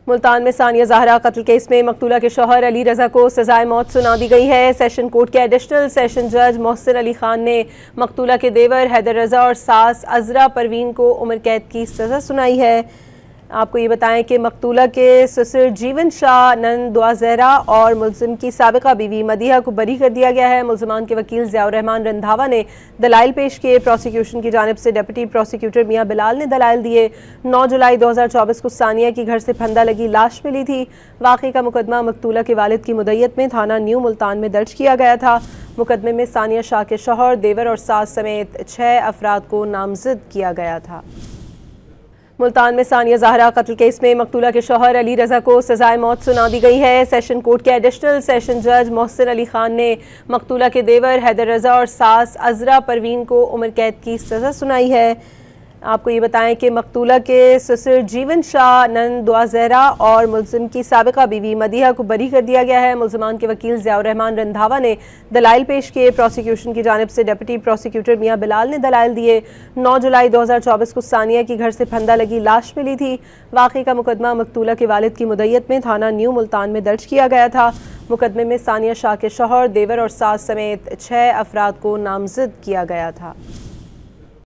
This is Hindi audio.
मुल्तान में सानिया ज़हरा कत्ल केस में मकतूला के शौहर अली रज़ा को सजाए मौत सुना दी गई है। सेशन कोर्ट के एडिशनल सेशन जज मोहसिन अली खान ने मकतूला के देवर हैदर रज़ा और सास अजरा परवीन को उम्र कैद की सज़ा सुनाई है। आपको ये बताएं कि मकतूला के ससुर जीवन शाह, नंद दुआ ज़हरा और मुलजिम की साबिका बीवी मदीहा को बरी कर दिया गया है। मुलजमान के वकील ज़ियाउर रहमान रंधावा ने दलाइल पेश किए। प्रोसिक्यूशन की जानिब से डिप्टी प्रोसिक्यूटर मियां बिलाल ने दलाइल दिए। 9 जुलाई 2024 को सानिया की घर से फंदा लगी लाश मिली थी। वाक़ई का मुकदमा मकतूला के वालिद की मुद्दत में थाना न्यू मुल्तान में दर्ज किया गया था। मुकदमे में सानिया शाह के शौहर, देवर और सास समेत 6 अफराद को नामजद किया गया था। मुल्तान में सानिया ज़हरा कत्ल केस में मकतूला के शौहर अली रज़ा को सजाए मौत सुना दी गई है। सेशन कोर्ट के एडिशनल सेशन जज मोहसिन अली खान ने मकतूला के देवर हैदर रज़ा और सास अजरा परवीन को उम्र कैद की सज़ा सुनाई है। आपको ये बताएं कि मकतूला के ससुर जीवन शाह, नंद दुआ ज़हरा और मुलजिम की साबिका बीवी मदीहा को बरी कर दिया गया है। मुलजमान के वकील ज़ियाउर रहमान रंधावा ने दलाइल पेश किए। प्रोसिक्यूशन की जानिब से डिप्टी प्रोसिक्यूटर मियां बिलाल ने दलाइल दिए। 9 जुलाई 2024 को सानिया की घर से फंदा लगी लाश मिली थी। वाक़ई का मुकदमा मकतूला के वालिद की मुद्दत में थाना न्यू मुल्तान में दर्ज किया गया था। मुकदमे में सानिया शाह के शौहर, देवर और सास समेत 6 अफराद को नामजद किया गया था।